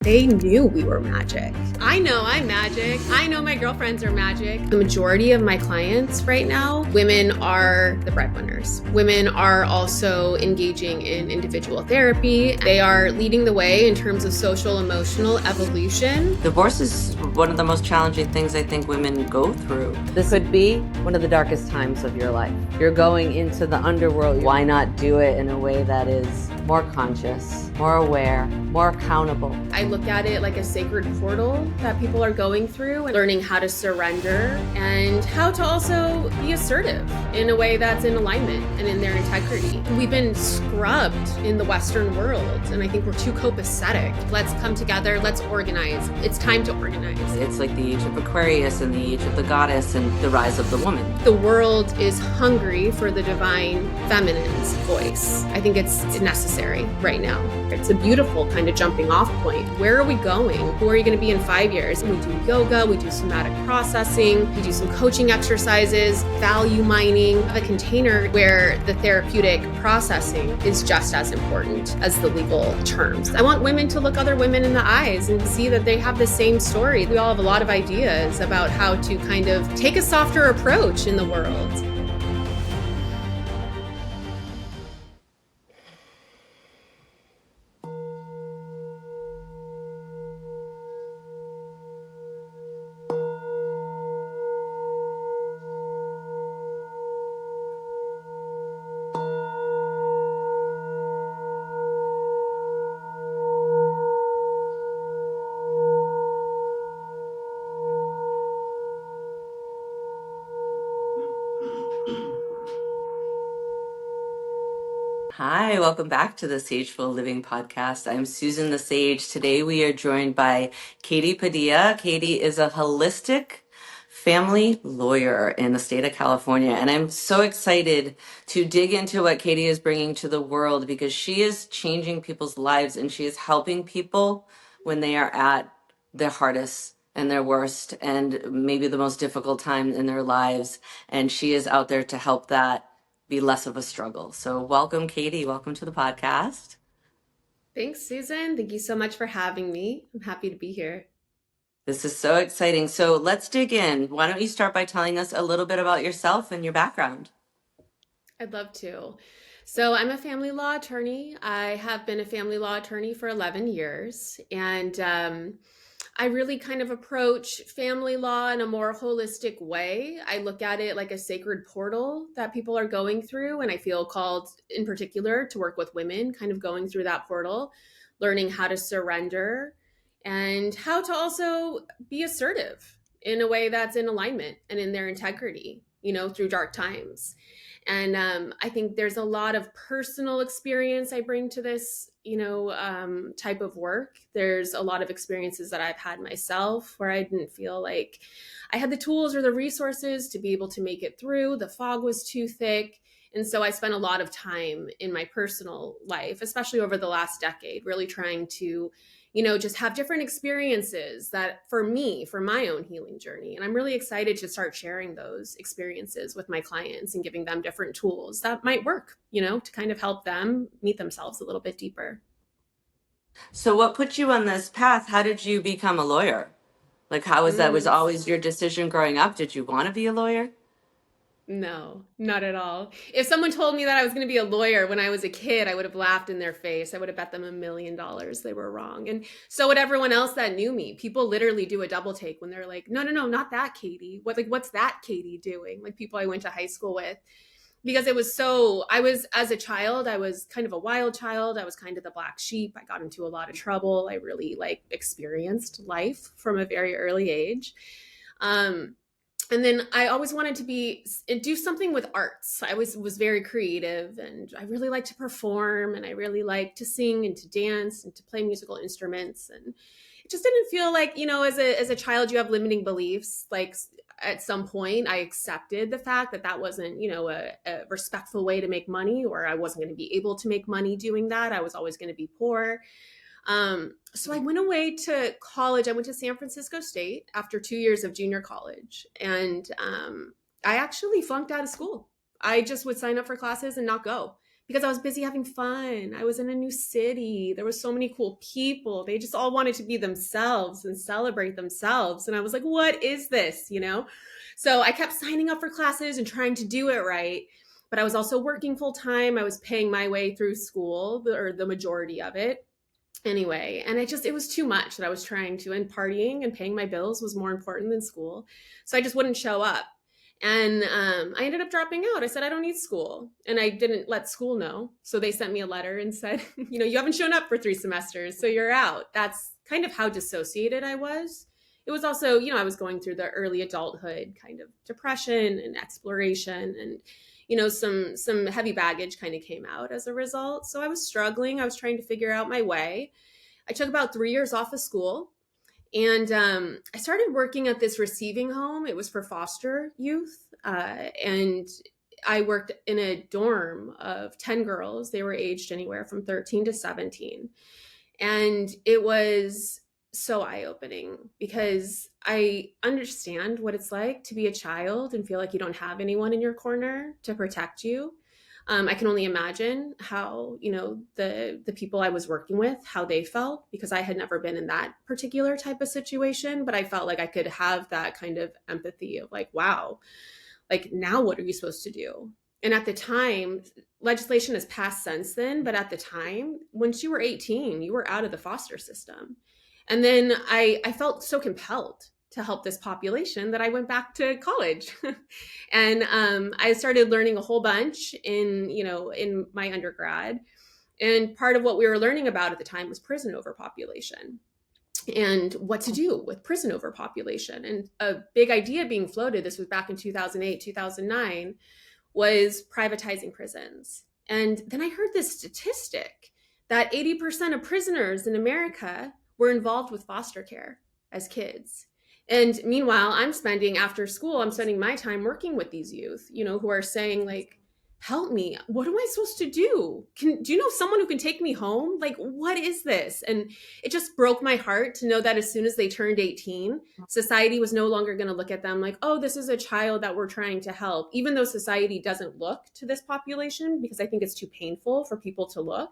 They knew we were magic. I know I'm magic. I know my girlfriends are magic. The majority of my clients right now, women are the breadwinners. Women are also engaging in individual therapy. They are leading the way in terms of social emotional evolution. Divorce is one of the most challenging things I think women go through. This could be one of the darkest times of your life. You're going into the underworld. Why not do it in a way that is more conscious, more aware, more accountable? I look at it like a sacred portal that people are going through and learning how to surrender and how to also be assertive in a way that's in alignment and in their integrity. We've been scrubbed in the Western world, and I think we're too copacetic. Let's come together, let's organize. It's time to organize. It's like the age of Aquarius and the age of the goddess and the rise of the woman. The world is hungry for the divine feminine's voice. I think it's necessary right now. It's a beautiful kind of jumping off point. Where are we going? Who are you going to be in 5 years? We do yoga, we do somatic processing, we do some coaching exercises, value mining, a container where the therapeutic processing is just as important as the legal terms. I want women to look other women in the eyes and see that they have the same story. We all have a lot of ideas about how to kind of take a softer approach in the world. Hi, welcome back to the SageFull Living Podcast. I'm Susan the Sage. Today we are joined by Katie Padilla. Katie is a holistic family lawyer in the state of California, and I'm so excited to dig into what Katie is bringing to the world because she is changing people's lives and she is helping people when they are at their hardest and their worst and maybe the most difficult time in their lives, and she is out there to help that be less of a struggle. So welcome, Katie. Welcome to the podcast. Thanks, Susan. Thank you so much for having me. I'm happy to be here. This is so exciting. So let's dig in. Why don't you start by telling us a little bit about yourself and your background? I'd love to. So I'm a family law attorney. I have been a family law attorney for 11 years. And I really kind of approach family law in a more holistic way. I look at it like a sacred portal that people are going through. And I feel called in particular to work with women kind of going through that portal, learning how to surrender and how to also be assertive in a way that's in alignment and in their integrity, through dark times. And I think there's a lot of personal experience I bring to this, type of work. There's a lot of experiences that I've had myself where I didn't feel like I had the tools or the resources to be able to make it through. The fog was too thick. And so I spent a lot of time in my personal life, especially over the last decade, really trying to just have different experiences that for me, for my own healing journey. And I'm really excited to start sharing those experiences with my clients and giving them different tools that might work, to kind of help them meet themselves a little bit deeper. So what put you on this path? How did you become a lawyer? Like, how was that? Was always your decision growing up? Did you want to be a lawyer? No, not at all. If someone told me that I was going to be a lawyer when I was a kid, I would have laughed in their face. I would have bet them $1 million they were wrong. And so would everyone else that knew me. People literally do a double take when they're like, no, not that Katie. What's that Katie doing? Like people I went to high school with. Because as a child, I was kind of a wild child. I was kind of the black sheep. I got into a lot of trouble. I really experienced life from a very early age. And then I always wanted to do something with arts. I was very creative and I really like to perform and I really like to sing and to dance and to play musical instruments. And it just didn't feel like, as a child, you have limiting beliefs. Like at some point I accepted the fact that wasn't, a respectful way to make money, or I wasn't going to be able to make money doing that. I was always going to be poor. So I went away to college. I went to San Francisco State after 2 years of junior college. And I actually flunked out of school. I just would sign up for classes and not go because I was busy having fun. I was in a new city. There was so many cool people. They just all wanted to be themselves and celebrate themselves. And I was like, what is this, So I kept signing up for classes and trying to do it right. But I was also working full time. I was paying my way through school, or the majority of it anyway. And it was too much that I was trying to, and partying and paying my bills was more important than school. So I just wouldn't show up. And I ended up dropping out. I said, I don't need school. And I didn't let school know. So they sent me a letter and said, you haven't shown up for 3 semesters, so you're out. That's kind of how dissociated I was. It was also, I was going through the early adulthood kind of depression and exploration, and some heavy baggage kind of came out as a result. So I was struggling. I was trying to figure out my way. I took about 3 years off of school. And I started working at this receiving home. It was for foster youth. And I worked in a dorm of 10 girls. They were aged anywhere from 13 to 17. And it was so eye-opening because I understand what it's like to be a child and feel like you don't have anyone in your corner to protect you. I can only imagine how, the people I was working with, how they felt, because I had never been in that particular type of situation, but I felt like I could have that kind of empathy of like, wow, like now what are you supposed to do? And at the time, legislation has passed since then, but at the time, once you were 18, you were out of the foster system. And then I felt so compelled to help this population that I went back to college. And I started learning a whole bunch in my undergrad. And part of what we were learning about at the time was prison overpopulation and what to do with prison overpopulation. And a big idea being floated, this was back in 2008, 2009, was privatizing prisons. And then I heard this statistic that 80% of prisoners in America were involved with foster care as kids. And meanwhile, I'm spending my time working with these youth, who are saying like, help me. What am I supposed to do? Do you know someone who can take me home? Like, what is this? And it just broke my heart to know that as soon as they turned 18, society was no longer going to look at them like, oh, this is a child that we're trying to help, even though society doesn't look to this population because I think it's too painful for people to look.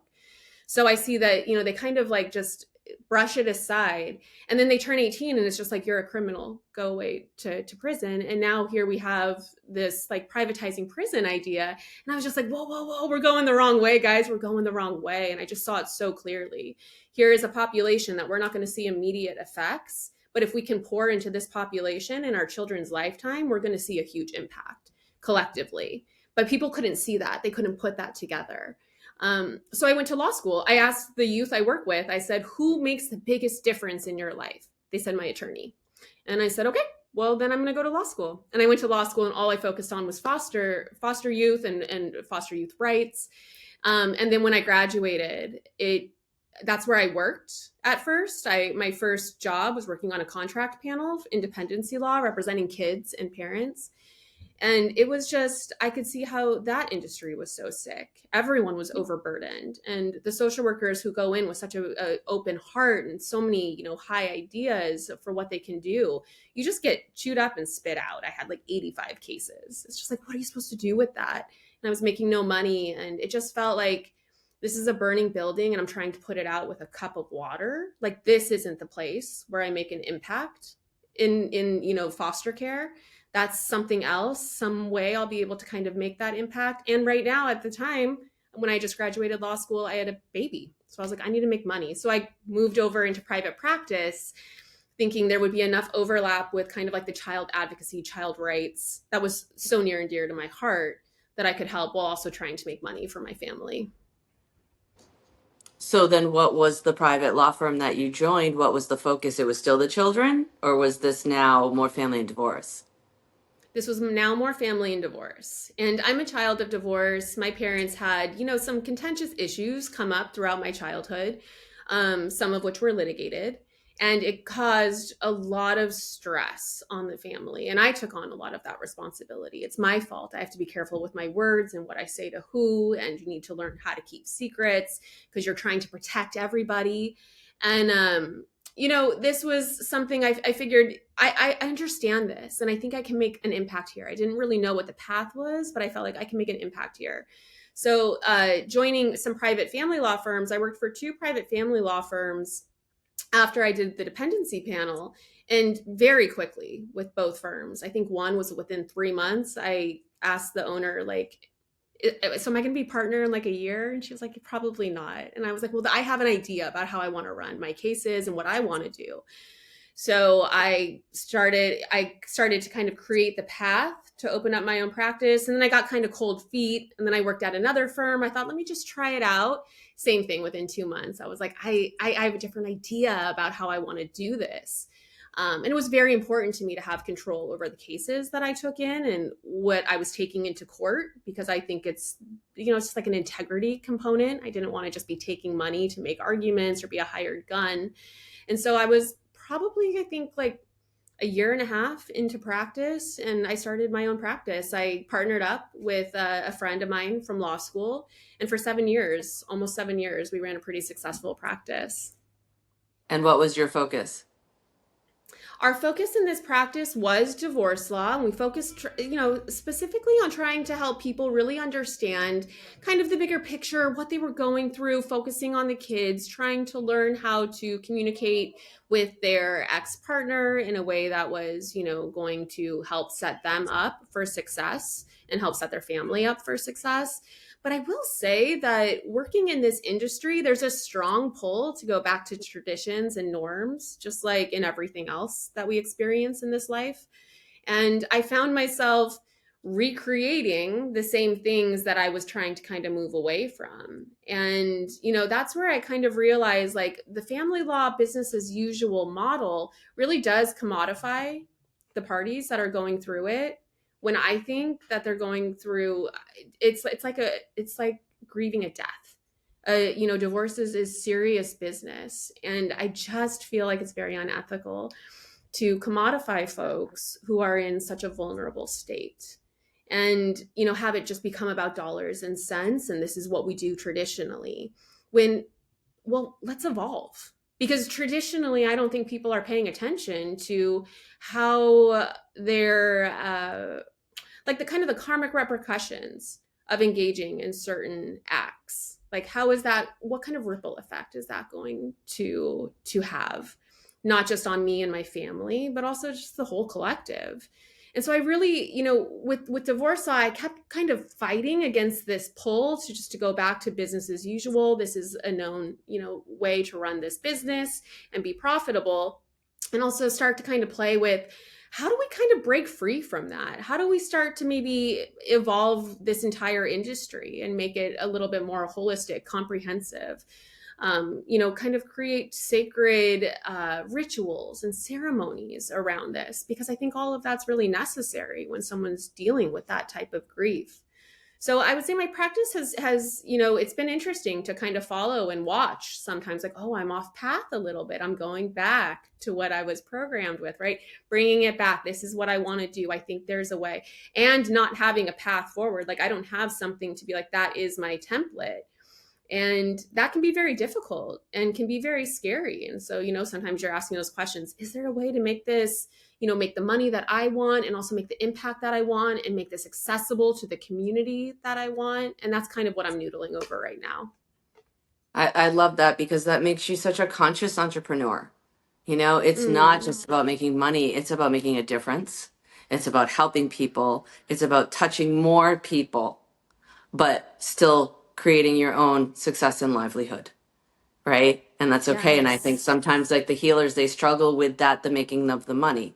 So I see that, they kind of like just brush it aside, and then they turn 18 and it's just like, you're a criminal, go away to prison. And now here we have this like privatizing prison idea, and I was just like, whoa, we're going the wrong way, guys, we're going the wrong way. And I just saw it so clearly. Here is a population that we're not going to see immediate effects, but if we can pour into this population in our children's lifetime, we're going to see a huge impact collectively. But people couldn't see that. They couldn't put that together. So I went to law school. I asked the youth I work with, I said, who makes the biggest difference in your life? They said, my attorney. And I said, okay, well, then I'm going to go to law school. And I went to law school, and all I focused on was foster youth and foster youth rights. And then when I graduated, that's where I worked at first. My first job was working on a contract panel of independency law representing kids and parents. And it was just, I could see how that industry was so sick. Everyone was overburdened. And the social workers who go in with such a open heart and so many, high ideas for what they can do, you just get chewed up and spit out. I had like 85 cases. It's just like, what are you supposed to do with that? And I was making no money. And it just felt like this is a burning building and I'm trying to put it out with a cup of water. Like, this isn't the place where I make an impact in foster care. That's something else. Some way I'll be able to kind of make that impact. And right now, at the time, when I just graduated law school, I had a baby. So I was like, I need to make money. So I moved over into private practice, thinking there would be enough overlap with kind of like the child advocacy, child rights. That was so near and dear to my heart that I could help while also trying to make money for my family. So then what was the private law firm that you joined? What was the focus? It was still the children, or was this now more family and divorce? This was now more family and divorce. And I'm a child of divorce. My parents had, some contentious issues come up throughout my childhood, some of which were litigated. And it caused a lot of stress on the family. And I took on a lot of that responsibility. It's my fault. I have to be careful with my words and what I say to who. And you need to learn how to keep secrets because you're trying to protect everybody. And, this was something I figured I understand this, and I think I can make an impact here. I didn't really know what the path was, but I felt like I can make an impact here. So joining some private family law firms, I worked for 2 private family law firms after I did the dependency panel, and very quickly with both firms. I think one was within 3 months. I asked the owner, like, so am I going to be partner in like a year? And she was like, probably not. And I was like, well, I have an idea about how I want to run my cases and what I want to do. So I started to kind of create the path to open up my own practice. And then I got kind of cold feet. And then I worked at another firm. I thought, let me just try it out. Same thing within 2 months. I was like, I have a different idea about how I want to do this. And it was very important to me to have control over the cases that I took in and what I was taking into court, because I think it's just like an integrity component. I didn't want to just be taking money to make arguments or be a hired gun. And so I was probably, I think, like a year and a half into practice, and I started my own practice. I partnered up with a friend of mine from law school, and for 7 years, almost 7 years, we ran a pretty successful practice. And what was your focus? Our focus in this practice was divorce law, and we focused, specifically on trying to help people really understand kind of the bigger picture, what they were going through, focusing on the kids, trying to learn how to communicate with their ex-partner in a way that was, going to help set them up for success and help set their family up for success. But I will say that working in this industry, there's a strong pull to go back to traditions and norms, just like in everything else that we experience in this life. And I found myself recreating the same things that I was trying to kind of move away from. And, that's where I kind of realized, like, the family law business as usual model really does commodify the parties that are going through it. When I think that they're going through, it's like grieving a death. Divorces is serious business. And I just feel like it's very unethical to commodify folks who are in such a vulnerable state and, have it just become about dollars and cents. And this is what we do traditionally. Let's evolve. Because traditionally, I don't think people are paying attention to how they're like the karmic repercussions of engaging in certain acts. Like, what kind of ripple effect is that going to have, not just on me and my family, but also just the whole collective. And so I really, with divorce law, I kept kind of fighting against this pull to go back to business as usual. This is a known, way to run this business and be profitable. And also start to kind of play with, how do we kind of break free from that? How do we start to maybe evolve this entire industry and make it a little bit more holistic, comprehensive? Kind of create sacred rituals and ceremonies around this, because I think all of that's really necessary when someone's dealing with that type of grief. So I would say my practice has it's been interesting to kind of follow and watch sometimes, like, oh, I'm off path a little bit. I'm going back to what I was programmed with, right? Bringing it back. This is what I want to do. I think there's a way, and not having a path forward. Like, I don't have something to be like, that is my template. And that can be very difficult and can be very scary. And so, sometimes you're asking those questions. Is there a way to make this, make the money that I want, and also make the impact that I want, and make this accessible to the community that I want? And that's kind of what I'm noodling over right now. I love that, because that makes you such a conscious entrepreneur. It's not just about making money. It's about making a difference. It's about helping people. It's about touching more people, but still creating your own success and livelihood, right? And that's okay. Yes. And I think sometimes, like, the healers, they struggle with that, the making of the money.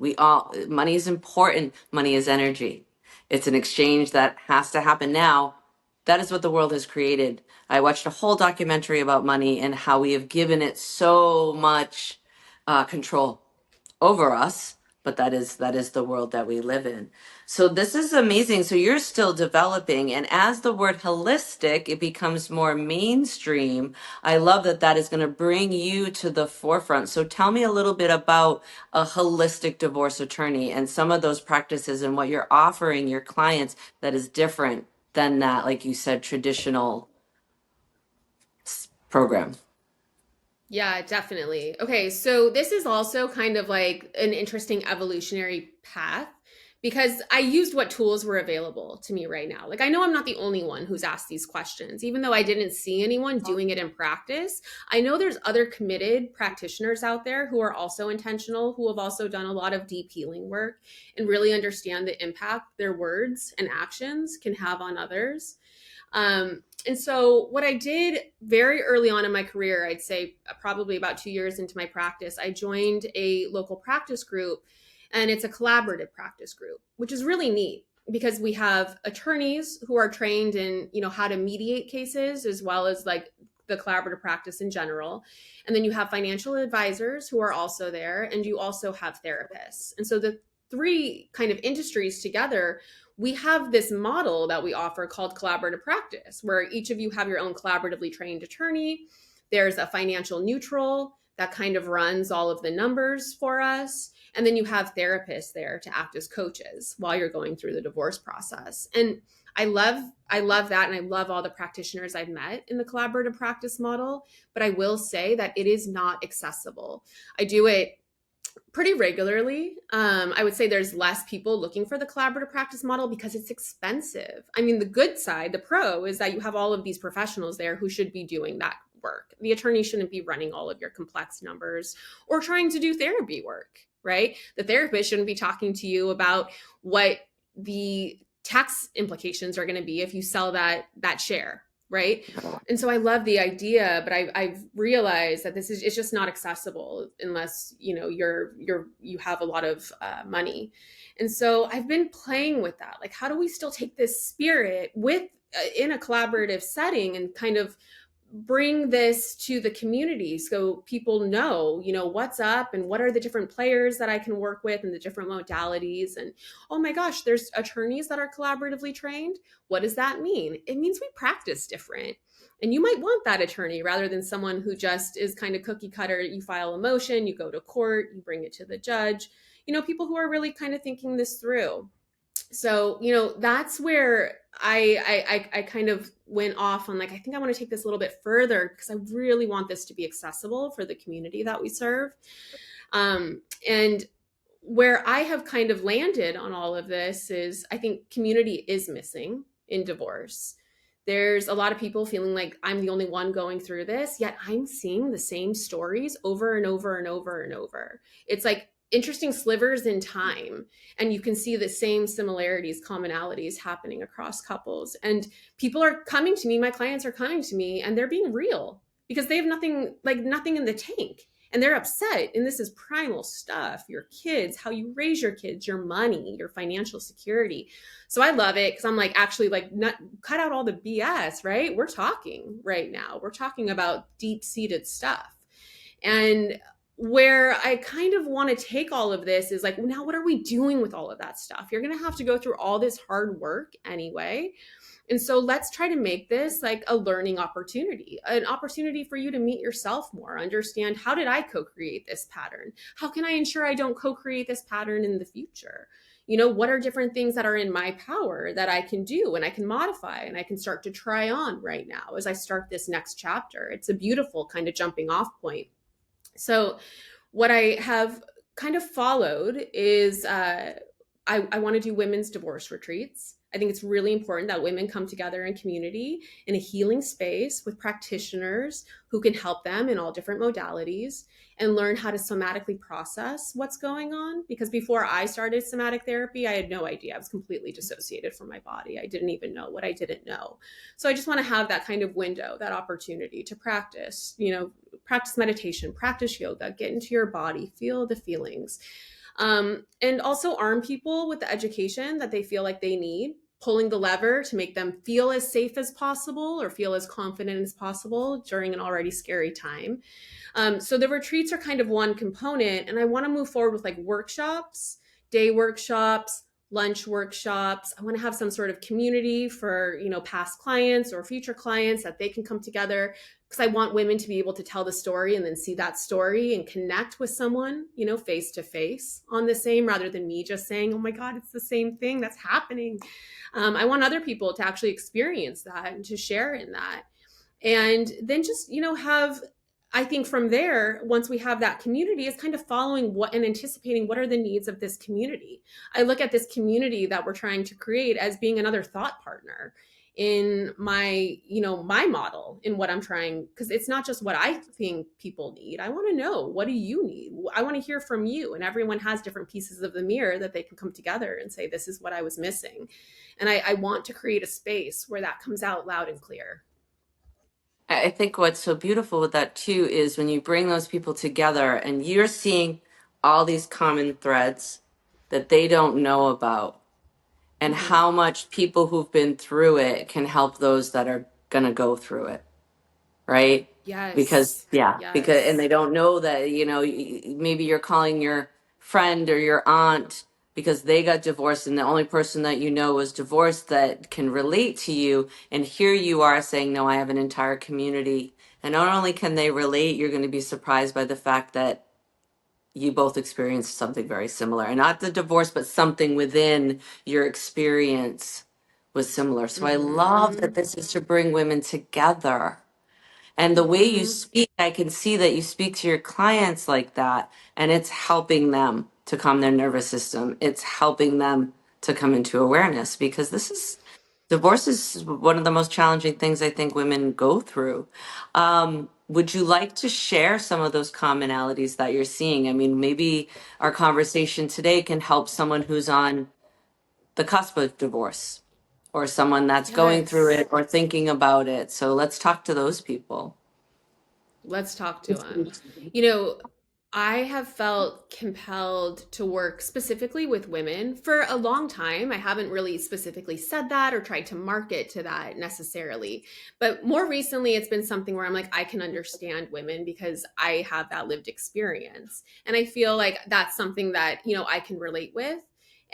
Money is important. Money is energy. It's an exchange that has to happen now. That is what the world has created. I watched a whole documentary about money and how we have given it so much control over us, but that is the world that we live in. So this is amazing. So you're still developing, and as the word holistic, it becomes more mainstream. I love that is going to bring you to the forefront. So tell me a little bit about a holistic divorce attorney and some of those practices and what you're offering your clients that is different than that, like you said, traditional program. Yeah, definitely. Okay, so this is also kind of like an interesting evolutionary path, because I used what tools were available to me right now. Like, I know I'm not the only one who's asked these questions, even though I didn't see anyone doing it in practice. I know there's other committed practitioners out there who are also intentional, who have also done a lot of deep healing work and really understand the impact their words and actions can have on others. And so what I did very early on in my career, I'd say probably about 2 years into my practice, I joined a local practice group, and it's a collaborative practice group, which is really neat because we have attorneys who are trained in, how to mediate cases, as well as like the collaborative practice in general. And then you have financial advisors who are also there, and you also have therapists. And so the three kind of industries together, we have this model that we offer called collaborative practice, where each of you have your own collaboratively trained attorney. There's a financial neutral that kind of runs all of the numbers for us. And then you have therapists there to act as coaches while you're going through the divorce process. And I love that. And I love all the practitioners I've met in the collaborative practice model. But I will say that it is not accessible. I do it pretty regularly. I would say there's less people looking for the collaborative practice model because it's expensive. I mean, the good side, the pro, is that you have all of these professionals there who should be doing that work. The attorney shouldn't be running all of your complex numbers or trying to do therapy work, right? The therapist shouldn't be talking to you about what the tax implications are going to be if you sell that share, right? And so I love the idea, but I've realized that it's just not accessible unless you have a lot of money. And so I've been playing with that. Like, how do we still take this spirit with in a collaborative setting and kind of bring this to the community so people know, what's up and what are the different players that I can work with and the different modalities. And oh my gosh, there's attorneys that are collaboratively trained. What does that mean? It means we practice different. And you might want that attorney rather than someone who just is kind of cookie cutter. You file a motion, you go to court, you bring it to the judge, people who are really kind of thinking this through. So, that's where I kind of went off on, like, I think I want to take this a little bit further because I really want this to be accessible for the community that we serve. And where I have kind of landed on all of this is I think community is missing in divorce. There's a lot of people feeling like I'm the only one going through this, yet I'm seeing the same stories over and over and over and over. It's like interesting slivers in time, and you can see the same similarities, commonalities happening across couples. And people are coming to me, my clients are coming to me, and they're being real because they have nothing in the tank, and they're upset. And this is primal stuff: your kids, how you raise your kids, your money, your financial security. So I love it because I'm like, actually, like, not cut out all the BS, right? We're talking right now. We're talking about deep-seated stuff. And where I kind of want to take all of this is like, now what are we doing with all of that stuff? You're going to have to go through all this hard work anyway. And so let's try to make this like a learning opportunity, an opportunity for you to meet yourself more, understand, how did I co-create this pattern? How can I ensure I don't co-create this pattern in the future? What are different things that are in my power that I can do and I can modify and I can start to try on right now as I start this next chapter? It's a beautiful kind of jumping off point. So what I have kind of followed is I want to do women's divorce retreats. I think it's really important that women come together in community in a healing space with practitioners who can help them in all different modalities and learn how to somatically process what's going on. Because before I started somatic therapy, I had no idea. I was completely dissociated from my body. I didn't even know what I didn't know. So I just want to have that kind of window, that opportunity to practice, practice meditation, practice yoga, get into your body, feel the feelings. And also arm people with the education that they feel like they need, pulling the lever to make them feel as safe as possible or feel as confident as possible during an already scary time. So the retreats are kind of one component, and I want to move forward with like workshops, day workshops, lunch workshops. I want to have some sort of community for, past clients or future clients that they can come together, because I want women to be able to tell the story and then see that story and connect with someone, face to face on the same, rather than me just saying, oh my God, it's the same thing that's happening. I want other people to actually experience that and to share in that. And then just, have I think from there, once we have that community, is kind of following what and anticipating what are the needs of this community. I look at this community that we're trying to create as being another thought partner in my, my model in what I'm trying, because it's not just what I think people need. I want to know, what do you need? I want to hear from you. And everyone has different pieces of the mirror that they can come together and say, this is what I was missing. And I want to create a space where that comes out loud and clear. I think what's so beautiful with that too is when you bring those people together and you're seeing all these common threads that they don't know about, and how much people who've been through it can help those that are going to go through it. Right? Because, Yes. because, and Yes. they don't know that, maybe you're calling your friend or your aunt because they got divorced and the only person that you know was divorced that can relate to you. And here you are saying, no, I have an entire community. And not only can they relate, you're going to be surprised by the fact that you both experienced something very similar, and not the divorce, but something within your experience was similar. So I love that this is to bring women together. And the way you speak, I can see that you speak to your clients like that, and it's helping them to calm their nervous system. It's helping them to come into awareness, because divorce is one of the most challenging things I think women go through. Would you like to share some of those commonalities that you're seeing? I mean, maybe our conversation today can help someone who's on the cusp of divorce, or someone that's going through Yes. it or thinking about it. So let's talk to those people. Let's talk to them. I have felt compelled to work specifically with women for a long time. I haven't really specifically said that or tried to market to that necessarily. But more recently, it's been something where I'm like, I can understand women because I have that lived experience. And I feel like that's something that, I can relate with.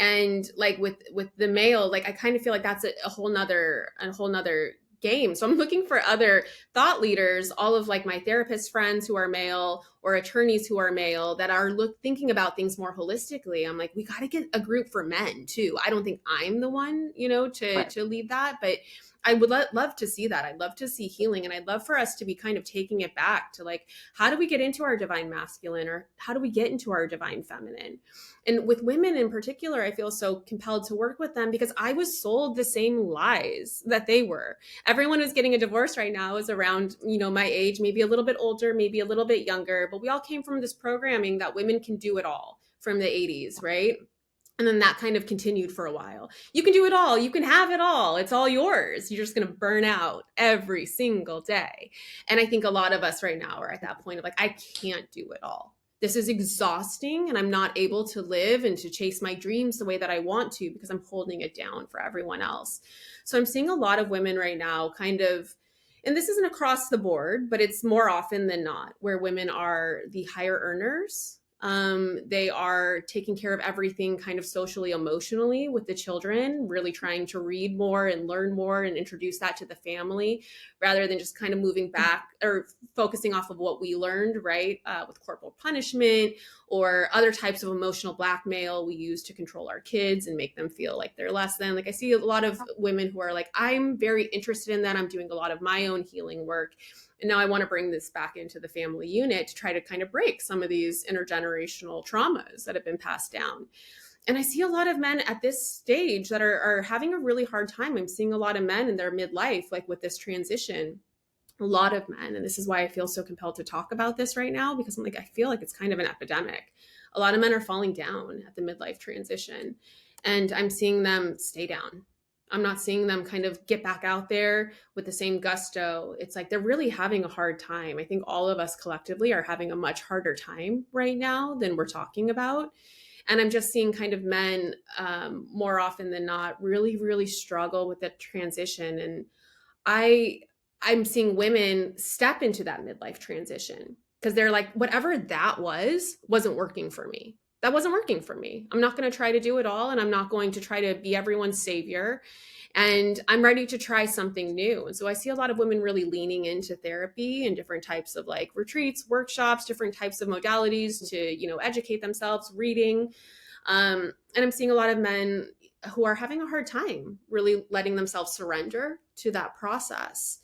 And like with the male, like I kind of feel like that's a whole nother game. So I'm looking for other thought leaders, all of like my therapist friends who are male or attorneys who are male that are thinking about things more holistically. I'm like, we got to get a group for men too. I don't think I'm the one, to lead that, but I would love to see that. I'd love to see healing, and I'd love for us to be kind of taking it back to like, how do we get into our divine masculine, or how do we get into our divine feminine? And with women in particular, I feel so compelled to work with them because I was sold the same lies that they were. Everyone who's getting a divorce right now is around, my age, maybe a little bit older, maybe a little bit younger, but we all came from this programming that women can do it all from the 80s, right? And then that kind of continued for a while. You can do it all. You can have it all. It's all yours. You're just going to burn out every single day. And I think a lot of us right now are at that point of like, I can't do it all. This is exhausting, and I'm not able to live and to chase my dreams the way that I want to because I'm holding it down for everyone else. So I'm seeing a lot of women right now kind of, and this isn't across the board, but it's more often than not where women are the higher earners. They are taking care of everything kind of socially, emotionally with the children, really trying to read more and learn more and introduce that to the family rather than just kind of moving back or focusing off of what we learned, right? With corporal punishment or other types of emotional blackmail we use to control our kids and make them feel like they're less than. Like I see a lot of women who are like, I'm very interested in that. I'm doing a lot of my own healing work. And now I want to bring this back into the family unit to try to kind of break some of these intergenerational traumas that have been passed down. And I see a lot of men at this stage that are having a really hard time. I'm seeing a lot of men in their midlife, like with this transition, a lot of men. And this is why I feel so compelled to talk about this right now, because I'm like, I feel like it's kind of an epidemic. A lot of men are falling down at the midlife transition, and I'm seeing them stay down. I'm not seeing them kind of get back out there with the same gusto. It's like they're really having a hard time. I think all of us collectively are having a much harder time right now than we're talking about. And I'm just seeing kind of men more often than not really, really struggle with the transition. And I'm seeing women step into that midlife transition because they're like, whatever that wasn't working for me. That wasn't working for me. I'm not going to try to do it all, and I'm not going to try to be everyone's savior. And I'm ready to try something new. And so I see a lot of women really leaning into therapy and different types of like retreats, workshops, different types of modalities to, educate themselves, reading. And I'm seeing a lot of men who are having a hard time really letting themselves surrender to that process.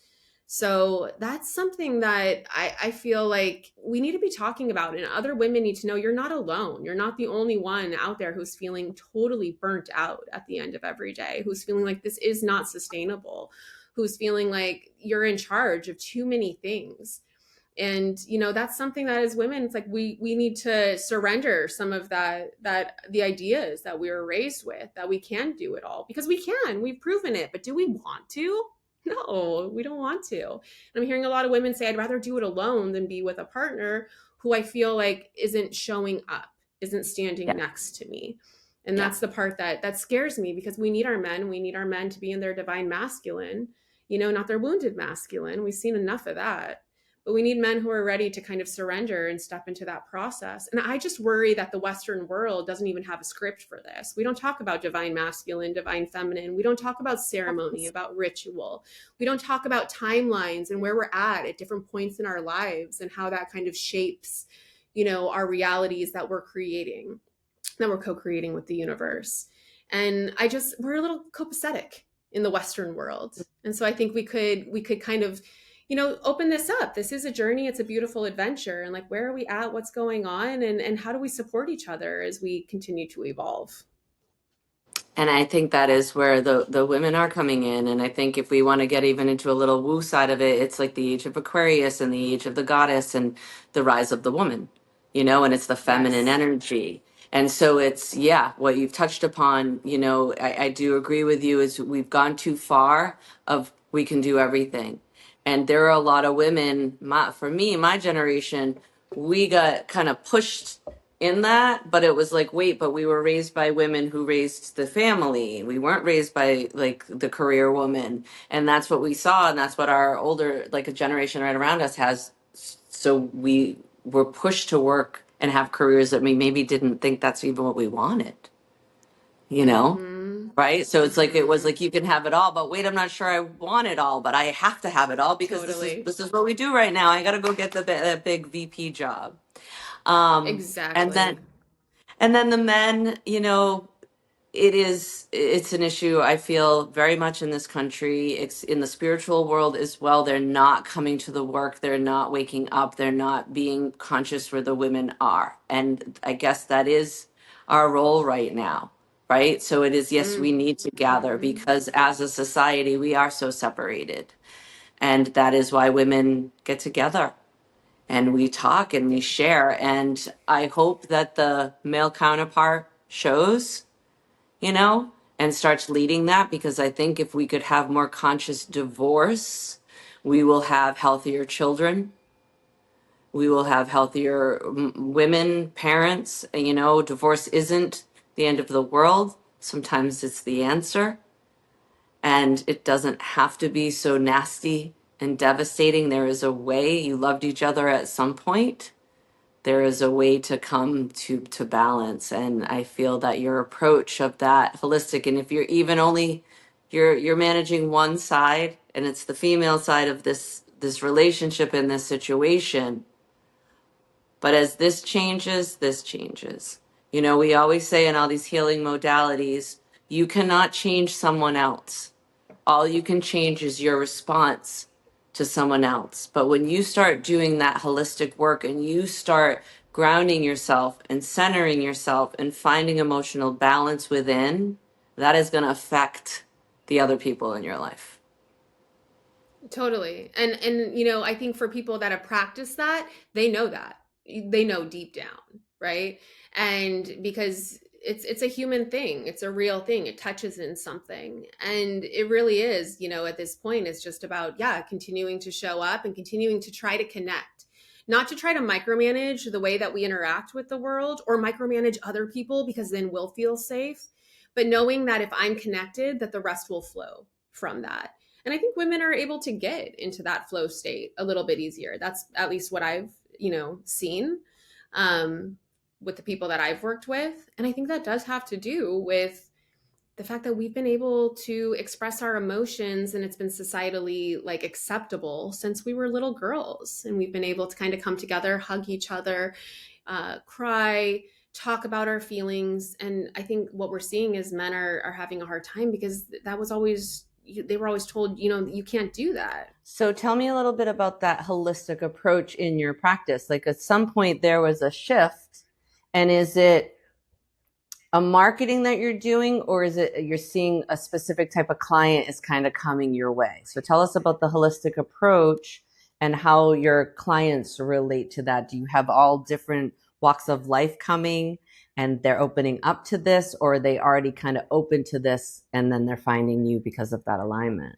So that's something that I feel like we need to be talking about, and other women need to know you're not alone. You're not the only one out there who's feeling totally burnt out at the end of every day, who's feeling like this is not sustainable, who's feeling like you're in charge of too many things. And that's something that as women, it's like we need to surrender some of that the ideas that we were raised with, that we can do it all, because we've proven it. But do we want to? No, we don't want to. And I'm hearing a lot of women say, I'd rather do it alone than be with a partner who I feel like isn't showing up, isn't standing Yeah. next to me. And Yeah. that's the part that scares me, because we need our men to be in their divine masculine, not their wounded masculine. We've seen enough of that. But we need men who are ready to kind of surrender and step into that process. And I just worry that the Western world doesn't even have a script for this. We don't talk about divine masculine, divine feminine. We don't talk about ceremony, about ritual. We don't talk about timelines and where we're at different points in our lives, and how that kind of shapes, our realities that we're creating, that we're co-creating with the universe. And we're a little copacetic in the Western world. And so I think we could kind of, open this up. This is a journey. It's a beautiful adventure. And like, where are we at? What's going on? And how do we support each other as we continue to evolve? And I think that is where the women are coming in. And I think if we want to get even into a little woo side of it, it's like the age of Aquarius and the age of the goddess and the rise of the woman, and it's the feminine Yes. energy. And so it's, yeah, what you've touched upon, I do agree with you, is we've gone too far of we can do everything. And there are a lot of women, for me, my generation, we got kind of pushed in that, but it was like, wait, but we were raised by women who raised the family. We weren't raised by like the career woman. And that's what we saw. And that's what our older, like a generation right around us has. So we were pushed to work and have careers that we maybe didn't think that's even what we wanted, Mm-hmm. right? So it's like, it was Mm-hmm. like, you can have it all, but wait, I'm not sure I want it all, but I have to have it all because Totally. this is what we do right now. I got to go get that big VP job. Um, and Exactly. then and then the men, it's an issue I feel very much in this country. It's in the spiritual world as well. They're not coming to the work. They're not waking up. They're not being conscious where the women are. And I guess that is our role right now, right? So it is, yes, we need to gather Mm-hmm. because as a society, we are so separated. And that is why women get together and we talk and we share. And I hope that the male counterpart shows, and starts leading that, because I think if we could have more conscious divorce, we will have healthier children. We will have healthier women, parents. Divorce isn't the end of the world. Sometimes it's the answer. And it doesn't have to be so nasty and devastating. There is a way. You loved each other at some point. There is a way to come to balance. And I feel that your approach of that holistic, and if you're even only you're managing one side and it's the female side of this relationship in this situation, but as this changes, this changes. We always say in all these healing modalities, you cannot change someone else. All you can change is your response to someone else. But when you start doing that holistic work and you start grounding yourself and centering yourself and finding emotional balance within, that is going to affect the other people in your life. Totally. And I think for people that have practiced that, they know that. They know deep down, right? And because it's a human thing. It's a real thing. It touches in something. And it really is, at this point, it's just about, continuing to show up and continuing to try to connect. Not to try to micromanage the way that we interact with the world or micromanage other people, because then we'll feel safe. But knowing that if I'm connected, that the rest will flow from that. And I think women are able to get into that flow state a little bit easier. That's at least what I've, seen with the people that I've worked with. And I think that does have to do with the fact that we've been able to express our emotions, and it's been societally like acceptable since we were little girls. And we've been able to kind of come together, hug each other, cry, talk about our feelings. And I think what we're seeing is men are having a hard time, because that was always they were always told, you can't do that. So tell me a little bit about that holistic approach in your practice. Like at some point there was a shift, and is it a marketing that you're doing, or is it you're seeing a specific type of client is kind of coming your way? So tell us about the holistic approach and how your clients relate to that. Do you have all different walks of life coming and they're opening up to this, or are they already kind of open to this and then they're finding you because of that alignment?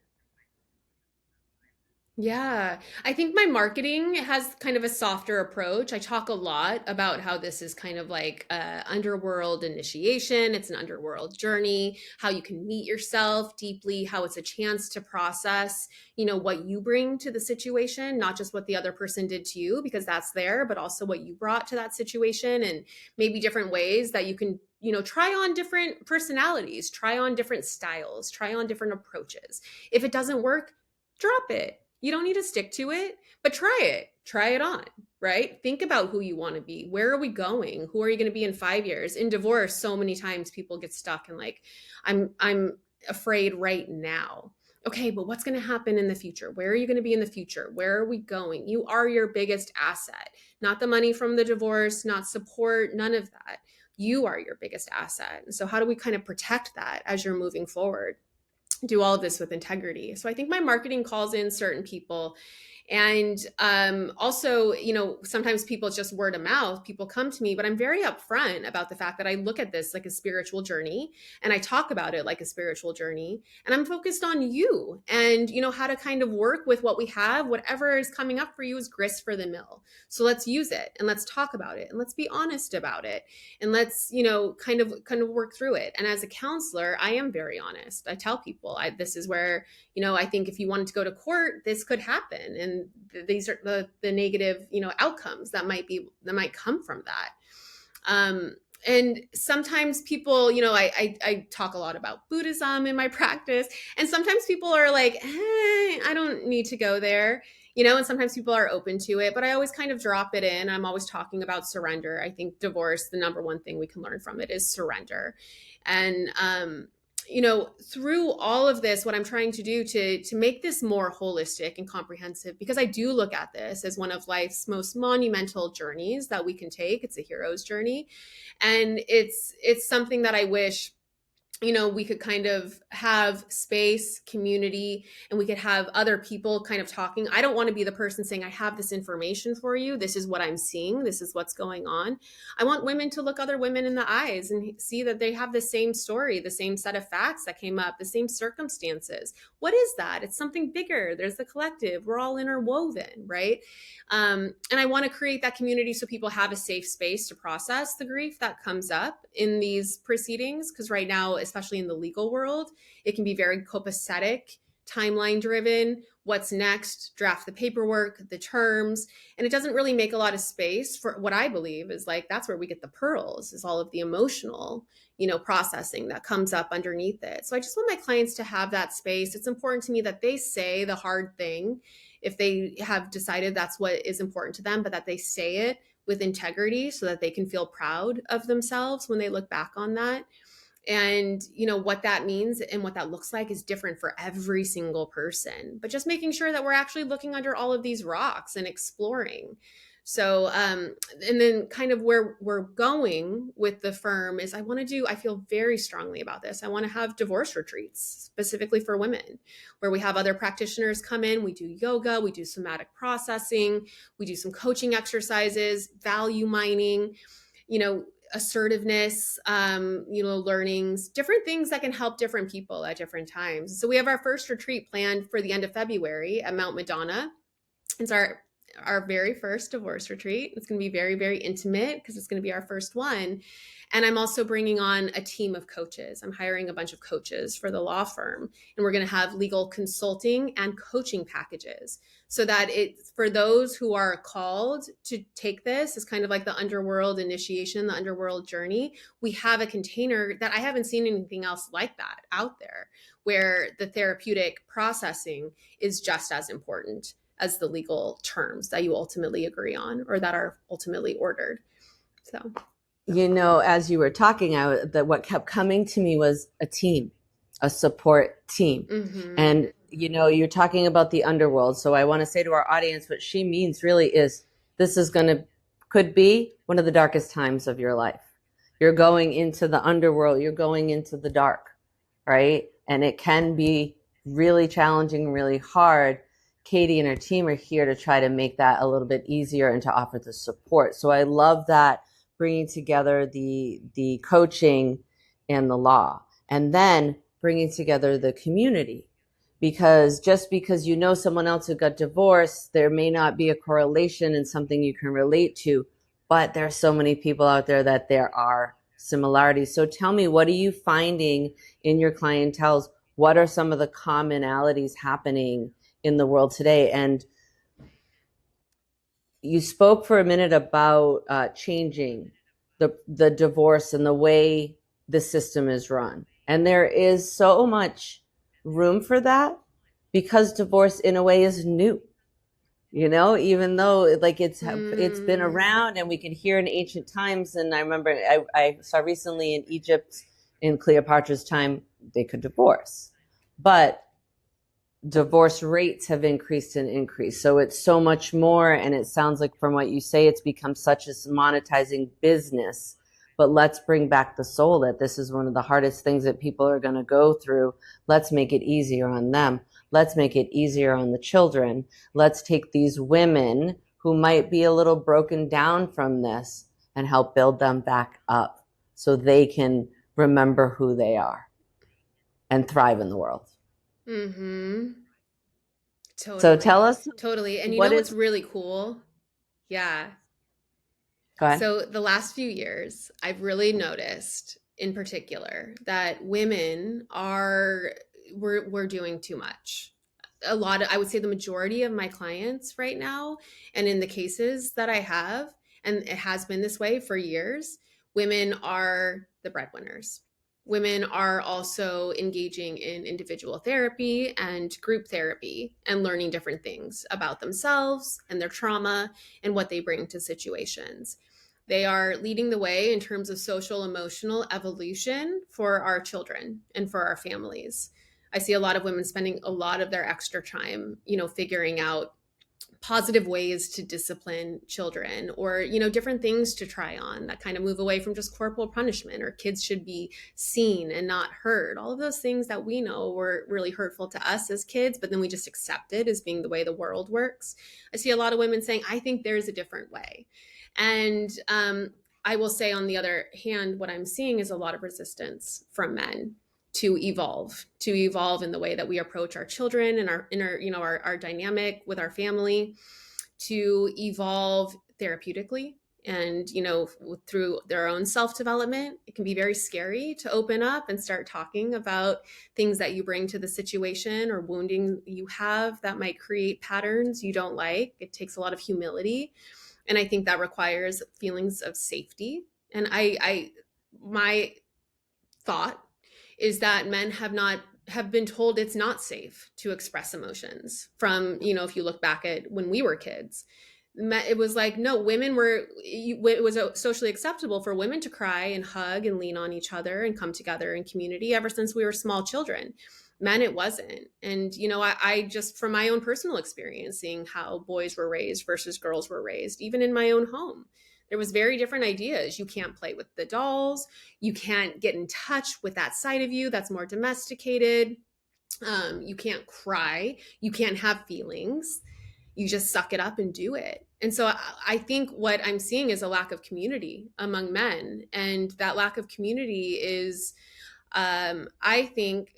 Yeah, I think my marketing has kind of a softer approach. I talk a lot about how this is kind of like underworld initiation. It's an underworld journey, how you can meet yourself deeply, how it's a chance to process, what you bring to the situation, not just what the other person did to you, because that's there, but also what you brought to that situation, and maybe different ways that you can try on different personalities, try on different styles, try on different approaches. If it doesn't work, drop it. You don't need to stick to it, but try it on, right? Think about who you want to be. Where are we going? Who are you going to be in 5 years? In divorce, so many times people get stuck in like, I'm afraid right now. Okay, but what's going to happen in the future? Where are you going to be in the future? Where are we going? You are your biggest asset, not the money from the divorce, not support, none of that. You are your biggest asset. And so how do we kind of protect that as you're moving forward? Do all of this with integrity. So I think my marketing calls in certain people. And also, sometimes people, it's just word of mouth. People come to me, but I'm very upfront about the fact that I look at this like a spiritual journey, and I talk about it like a spiritual journey. And I'm focused on you and, how to kind of work with what we have. Whatever is coming up for you is grist for the mill. So let's use it, and let's talk about it, and let's be honest about it. And let's, kind of work through it. And as a counselor, I am very honest. I tell people, this is where, I think if you wanted to go to court, this could happen. And these are the negative, outcomes that might come from that. And sometimes people, I talk a lot about Buddhism in my practice, and sometimes people are like, hey, I don't need to go there, and sometimes people are open to it, but I always kind of drop it in. I'm always talking about surrender. I think divorce, the number one thing we can learn from it is surrender. And, through all of this, what I'm trying to do to make this more holistic and comprehensive, because I do look at this as one of life's most monumental journeys that we can take. It's a hero's journey. And it's something that I wish, we could kind of have space, community, and we could have other people kind of talking. I don't want to be the person saying, I have this information for you. This is what I'm seeing. This is what's going on. I want women to look other women in the eyes and see that they have the same story, the same set of facts that came up, the same circumstances. What is that? It's something bigger. There's the collective. We're all interwoven, right? And I want to create that community so people have a safe space to process the grief that comes up in these proceedings. Because right now, especially in the legal world, it can be very copacetic, timeline driven. What's next? Draft the paperwork, the terms. And it doesn't really make a lot of space for what I believe is like, that's where we get the pearls, is all of the emotional, processing that comes up underneath it. So I just want my clients to have that space. It's important to me that they say the hard thing if they have decided that's what is important to them, but that they say it with integrity so that they can feel proud of themselves when they look back on that. And, what that means and what that looks like is different for every single person, but just making sure that we're actually looking under all of these rocks and exploring. So, and then kind of where we're going with the firm is I feel very strongly about this. I want to have divorce retreats specifically for women where we have other practitioners come in. We do yoga, we do somatic processing, we do some coaching exercises, value mining, assertiveness, learnings, different things that can help different people at different times. So we have our first retreat planned for the end of February at Mount Madonna. It's our very first divorce retreat. It's going to be very, very intimate because it's going to be our first one. And I'm also bringing on a team of coaches. I'm hiring a bunch of coaches for the law firm, and we're going to have legal consulting and coaching packages so that it's for those who are called to take this as kind of like the underworld initiation, the underworld journey. We have a container that I haven't seen anything else like that out there, where the therapeutic processing is just as important as the legal terms that you ultimately agree on or that are ultimately ordered. So, as you were talking, what kept coming to me was a team. a support team. Mm-hmm. And, you know, you're talking about the underworld. So I want to say to our audience, what she means really is this is could be one of the darkest times of your life. You're going into the underworld. You're going into the dark, right? And it can be really challenging, really hard. Katie and her team are here to try to make that a little bit easier and to offer the support. So I love that, bringing together the coaching and the law, and then bringing together the community. Because just because you know someone else who got divorced, there may not be a correlation and something you can relate to, but there are so many people out there that there are similarities. So tell me, what are you finding in your clientele? What are some of the commonalities happening in the world today? And you spoke for a minute about changing the divorce and the way the system is run. And there is so much room for that because divorce in a way is new. You know, even though like it's been around and we can hear in ancient times. And I remember I saw recently in Egypt in Cleopatra's time, they could divorce, but divorce rates have increased and increased. So it's so much more. And it sounds like from what you say, it's become such a monetizing business. But let's bring back the soul, that this is one of the hardest things that people are going to go through. Let's make it easier on them. Let's make it easier on the children. Let's take these women who might be a little broken down from this and help build them back up so they can remember who they are and thrive in the world. Mm-hmm. Totally. So tell us. Totally. And you know what's really cool? Yeah. Go ahead. So the last few years, I've really noticed in particular that women we're doing too much. I would say the majority of my clients right now, and in the cases that I have, and it has been this way for years, women are the breadwinners. Women are also engaging in individual therapy and group therapy and learning different things about themselves and their trauma and what they bring to situations. They are leading the way in terms of social emotional evolution for our children and for our families. I see a lot of women spending a lot of their extra time, figuring out positive ways to discipline children, or, different things to try on that kind of move away from just corporal punishment, or kids should be seen and not heard. All of those things that we know were really hurtful to us as kids, but then we just accept it as being the way the world works. I see a lot of women saying, I think there's a different way. And I will say, on the other hand, what I'm seeing is a lot of resistance from men to evolve in the way that we approach our children and our dynamic with our family, to evolve therapeutically and, through their own self-development. It can be very scary to open up and start talking about things that you bring to the situation or wounding you have that might create patterns you don't like. It takes a lot of humility. And I think that requires feelings of safety. And my thought is that men have been told it's not safe to express emotions from, if you look back at when we were kids, it was like, no, it was socially acceptable for women to cry and hug and lean on each other and come together in community ever since we were small children. Men, it wasn't. And, I just, from my own personal experience, seeing how boys were raised versus girls were raised, even in my own home, there was very different ideas. You can't play with the dolls. You can't get in touch with that side of you that's more domesticated. You can't cry. You can't have feelings. You just suck it up and do it. And so I think what I'm seeing is a lack of community among men. And that lack of community is, I think,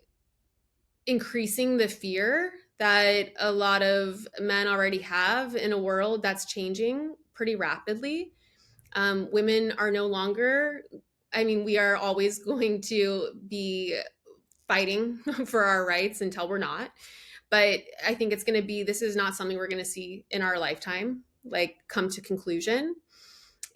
increasing the fear that a lot of men already have in a world that's changing pretty rapidly. Women are no longer, we are always going to be fighting for our rights until we're not. But I think it's going to be, this is not something we're going to see in our lifetime, come to conclusion.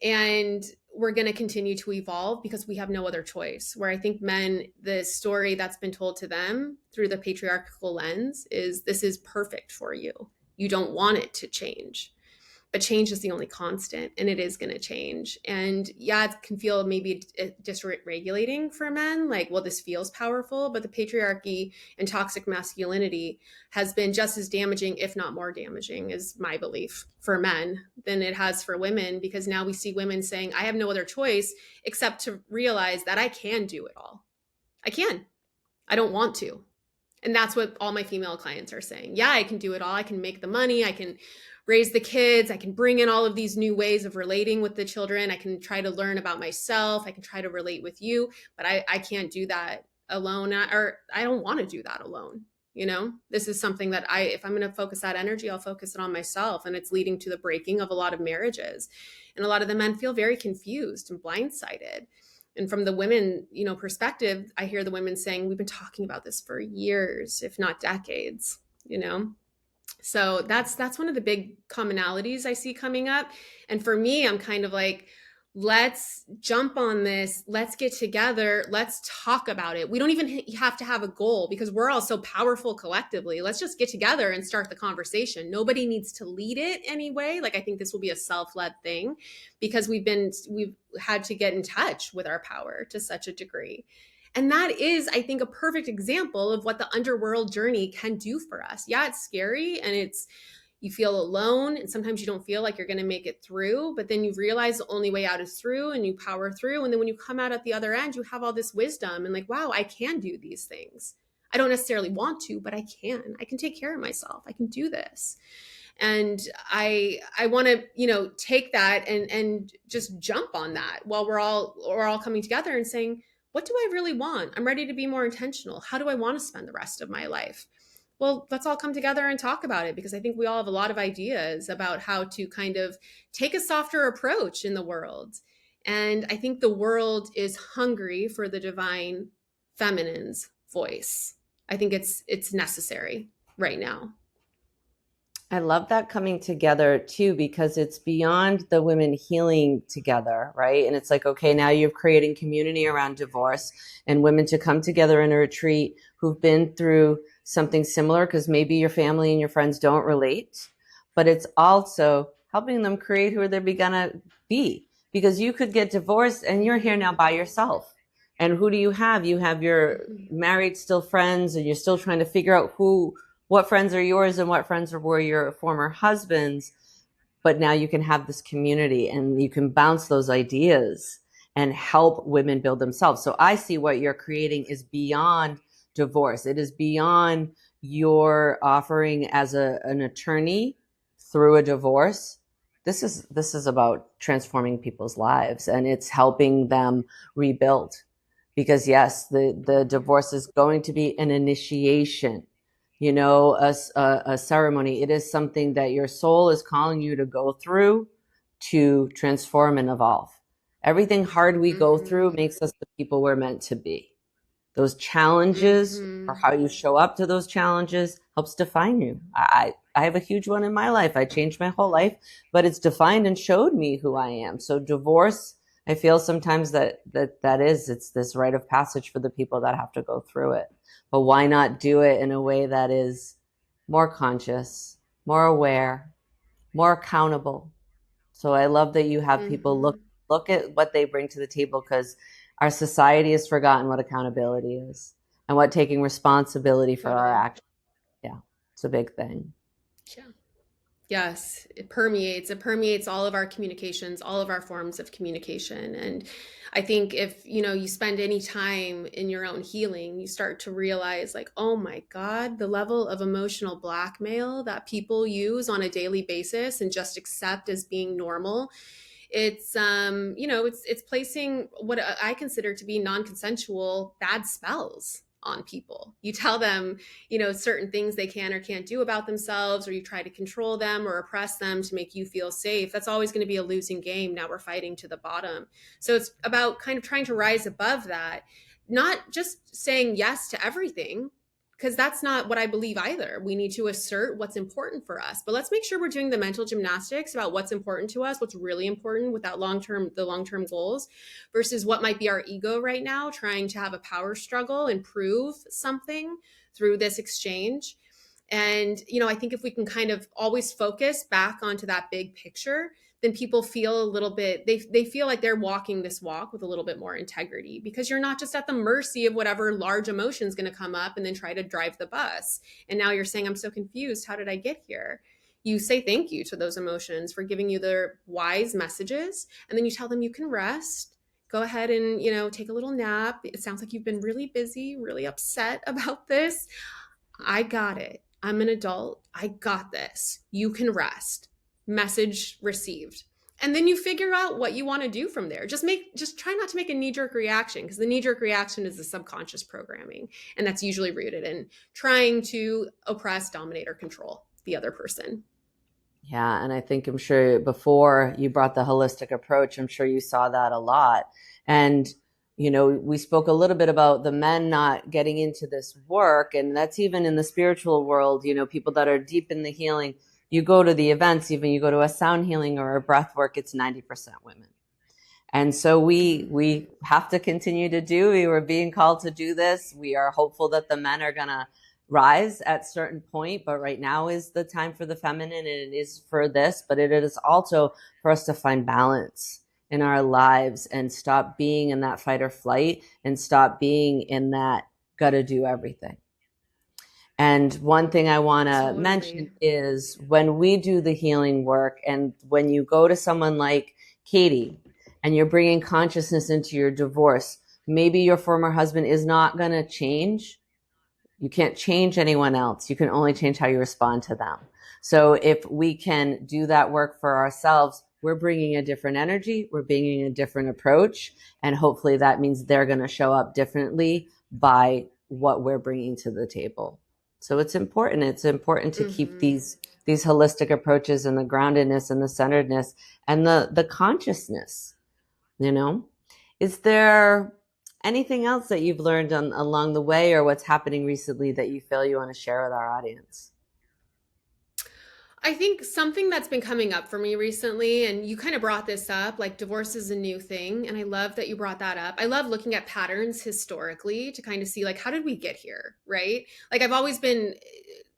And we're going to continue to evolve because we have no other choice. Where I think men, the story that's been told to them through the patriarchal lens is, this is perfect for you. You don't want it to change. but change is the only constant, and it is going to change. And yeah, it can feel maybe dysregulating for men, like, well, this feels powerful, but the patriarchy and toxic masculinity has been just as damaging, if not more damaging, is my belief, for men than it has for women, because now we see women saying, I have no other choice except to realize that I can do it all. I can. I don't want to. And that's what all my female clients are saying. Yeah, I can do it all. I can make the money. I can raise the kids. I can bring in all of these new ways of relating with the children. I can try to learn about myself. I can try to relate with you, but I can't do that alone, or I don't want to do that alone. You know, this is something that if I'm going to focus that energy, I'll focus it on myself. And it's leading to the breaking of a lot of marriages. And a lot of the men feel very confused and blindsided. And from the women, you know, perspective, I hear the women saying, we've been talking about this for years, if not decades, you know? So that's one of the big commonalities I see coming up. And for me, I'm kind of like, let's jump on this. Let's get together. Let's talk about it. We don't even have to have a goal because we're all so powerful collectively. Let's just get together and start the conversation. Nobody needs to lead it anyway. Like, I think this will be a self-led thing because we've had to get in touch with our power to such a degree. And that is, I think, a perfect example of what the underworld journey can do for us. Yeah, it's scary and you feel alone, and sometimes you don't feel like you're going to make it through, but then you realize the only way out is through, and you power through. And then when you come out at the other end, you have all this wisdom and like, wow, I can do these things. I don't necessarily want to, but I can take care of myself. I can do this. And I want to, you know, take that and just jump on that while we're all coming together and saying, what do I really want? I'm ready to be more intentional. How do I want to spend the rest of my life? Well, let's all come together and talk about it, because I think we all have a lot of ideas about how to kind of take a softer approach in the world. And I think the world is hungry for the divine feminine's voice. I think it's necessary right now. I love that coming together too, because it's beyond the women healing together, right? And it's like, okay, now you're creating community around divorce and women to come together in a retreat who've been through something similar, because maybe your family and your friends don't relate, but it's also helping them create who they're gonna be, because you could get divorced and you're here now by yourself. And who do you have? You have your married still friends, and you're still trying to figure out what friends are yours and what friends were your former husbands. But now you can have this community and you can bounce those ideas and help women build themselves. So I see what you're creating is beyond divorce. It is beyond your offering as an attorney through a divorce. This is about transforming people's lives, and it's helping them rebuild. Because yes, the divorce is going to be an initiation, you know, a ceremony. It is something that your soul is calling you to go through to transform and evolve. Everything hard we go through makes us the people we're meant to be. Those challenges or how you show up to those challenges helps define you. I have a huge one in my life. I changed my whole life, but it's defined and showed me who I am. So divorce, I feel sometimes it's this rite of passage for the people that have to go through it. But why not do it in a way that is more conscious, more aware, more accountable? So I love that you have people look at what they bring to the table, because our society has forgotten what accountability is and what taking responsibility for our actions. Yeah, it's a big thing. Yeah. Yes, it permeates all of our communications, all of our forms of communication. And I think if, you know, you spend any time in your own healing, you start to realize like, oh my God, the level of emotional blackmail that people use on a daily basis and just accept as being normal. It's, you know, it's placing what I consider to be non-consensual bad spells on people. You tell them, you know, certain things they can or can't do about themselves, or you try to control them or oppress them to make you feel safe. That's always going to be a losing game. Now we're fighting to the bottom. So it's about kind of trying to rise above that, not just saying yes to everything, because that's not what I believe either. We need to assert what's important for us, but let's make sure we're doing the mental gymnastics about what's important to us, what's really important with that the long-term goals, versus what might be our ego right now, trying to have a power struggle and prove something through this exchange. And, I think if we can kind of always focus back onto that big picture, then people feel a little bit, they feel like they're walking this walk with a little bit more integrity, because you're not just at the mercy of whatever large emotion is going to come up and then try to drive the bus. And now you're saying, I'm so confused. How did I get here? You say thank you to those emotions for giving you their wise messages. And then you tell them you can rest. Go ahead and, take a little nap. It sounds like you've been really busy, really upset about this. I got it. I'm an adult. I got this. You can rest. Message received. And then you figure out what you want to do from there. Just try not to make a knee-jerk reaction, because the knee-jerk reaction is the subconscious programming. And that's usually rooted in trying to oppress, dominate, or control the other person. Yeah. And I'm sure before you brought the holistic approach, I'm sure you saw that a lot. And, we spoke a little bit about the men not getting into this work. And that's even in the spiritual world, people that are deep in the healing. You go to the events, even you go to a sound healing or a breath work, it's 90% women. And so we have to continue to we were being called to do this. We are hopeful that the men are going to rise at certain point, but right now is the time for the feminine, and it is for this, but it is also for us to find balance in our lives and stop being in that fight or flight and stop being in that gotta do everything. And one thing I want to mention is when we do the healing work, and when you go to someone like Katie and you're bringing consciousness into your divorce, maybe your former husband is not going to change. You can't change anyone else. You can only change how you respond to them. So if we can do that work for ourselves, we're bringing a different energy, we're bringing a different approach, and hopefully that means they're going to show up differently by what we're bringing to the table. So it's important. It's important to keep these holistic approaches and the groundedness and the centeredness and the consciousness, Is there anything else that you've learned along the way, or what's happening recently that you feel you want to share with our audience? I think something that's been coming up for me recently, and you kind of brought this up, like divorce is a new thing. And I love that you brought that up. I love looking at patterns historically to kind of see, like, how did we get here? Right? Like, I've always been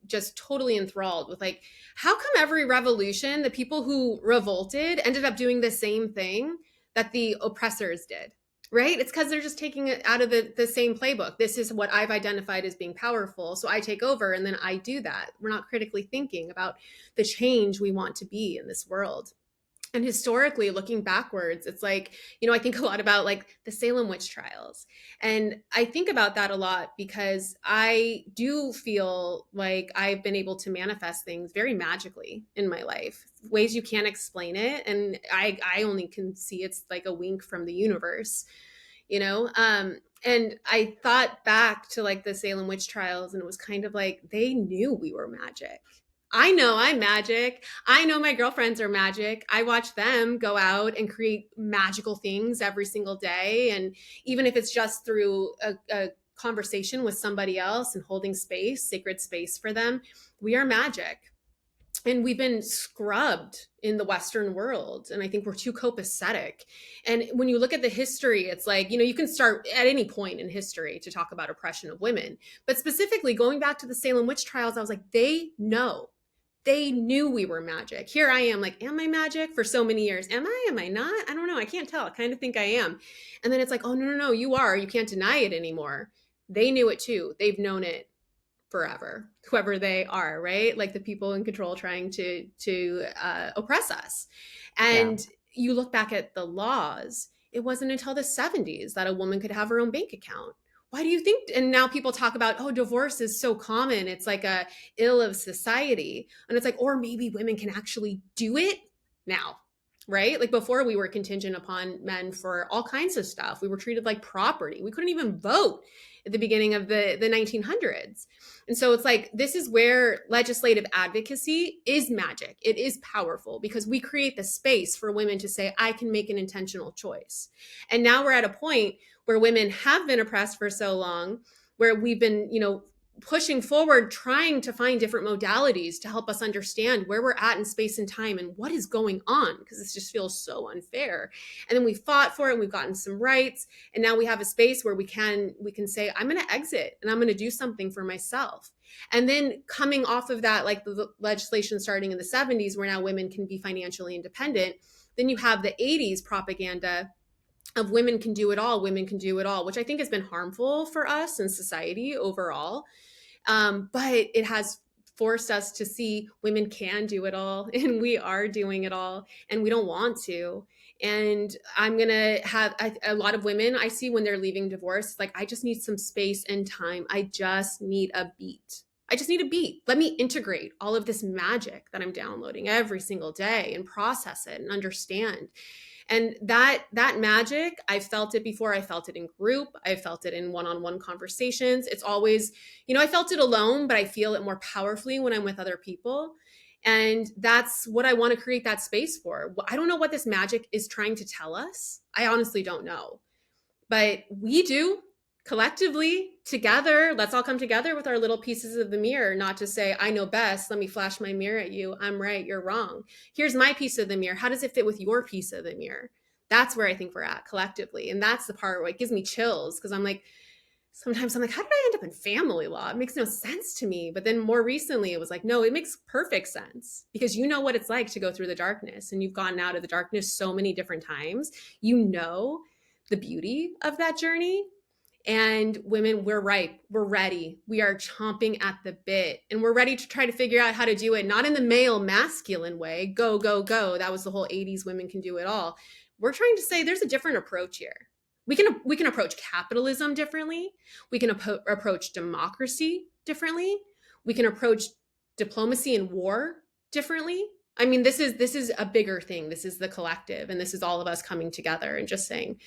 just totally enthralled with, like, how come every revolution, the people who revolted ended up doing the same thing that the oppressors did? Right? It's because they're just taking it out of the same playbook. This is what I've identified as being powerful. So I take over and then I do that. We're not critically thinking about the change we want to be in this world. And historically, looking backwards, it's like, I think a lot about like the Salem witch trials. And I think about that a lot because I do feel like I've been able to manifest things very magically in my life, ways you can't explain it. And I only can see it's like a wink from the universe, and I thought back to like the Salem witch trials, and it was kind of like, they knew we were magic. I know I'm magic. I know my girlfriends are magic. I watch them go out and create magical things every single day. And even if it's just through a conversation with somebody else and holding space, sacred space for them, we are magic. And we've been scrubbed in the Western world. And I think we're too copacetic. And when you look at the history, it's like, you can start at any point in history to talk about oppression of women. But specifically going back to the Salem witch trials, I was like, they knew we were magic. Here I am like, am I magic? For so many years. Am I not? I don't know. I can't tell. I kind of think I am. And then it's like, oh, no, you are. You can't deny it anymore. They knew it too. They've known it forever, whoever they are, right? Like the people in control trying to oppress us. And you look back at the laws, it wasn't until the 70s that a woman could have her own bank account. Why do you think? And now people talk about, oh, divorce is so common. It's like a ill of society. And it's like, or maybe women can actually do it now, right? Like before we were contingent upon men for all kinds of stuff. We were treated like property. We couldn't even vote at the beginning of the 1900s. And so it's like, this is where legislative advocacy is magic. It is powerful because we create the space for women to say, I can make an intentional choice. And now we're at a point where women have been oppressed for so long, where we've been, pushing forward, trying to find different modalities to help us understand where we're at in space and time and what is going on, because this just feels so unfair. And then we fought for it and we've gotten some rights. And now we have a space where we can say, I'm going to exit and I'm going to do something for myself. And then coming off of that, like the legislation starting in the 70s, where now women can be financially independent, then you have the 80s propaganda of women can do it all, which I think has been harmful for us and society overall. But it has forced us to see women can do it all, and we are doing it all, and we don't want to. And I'm going to have a lot of women I see when they're leaving divorce, like, I just need some space and time. I just need a beat. Let me integrate all of this magic that I'm downloading every single day and process it and understand. And that magic, I felt it before. I felt it in group. I felt it in one-on-one conversations. It's always, I felt it alone, but I feel it more powerfully when I'm with other people. And that's what I want to create that space for. I don't know what this magic is trying to tell us. I honestly don't know. But we do collectively together. Let's all come together with our little pieces of the mirror, not to say, I know best. Let me flash my mirror at you. I'm right. You're wrong. Here's my piece of the mirror. How does it fit with your piece of the mirror? That's where I think we're at collectively. And that's the part where it gives me chills, because sometimes I'm like, how did I end up in family law? It makes no sense to me. But then more recently, it was like, no, it makes perfect sense, because you know what it's like to go through the darkness, and you've gotten out of the darkness so many different times. You know the beauty of that journey. And women, we're ripe, we're ready, we are chomping at the bit, and we're ready to try to figure out how to do it, not in the male masculine way, go, go, go. That was the whole 80s women can do it all. We're trying to say there's a different approach here. We can approach capitalism differently. We can approach democracy differently. We can approach diplomacy and war differently. I mean, this is a bigger thing. This is the collective, and this is all of us coming together and just saying,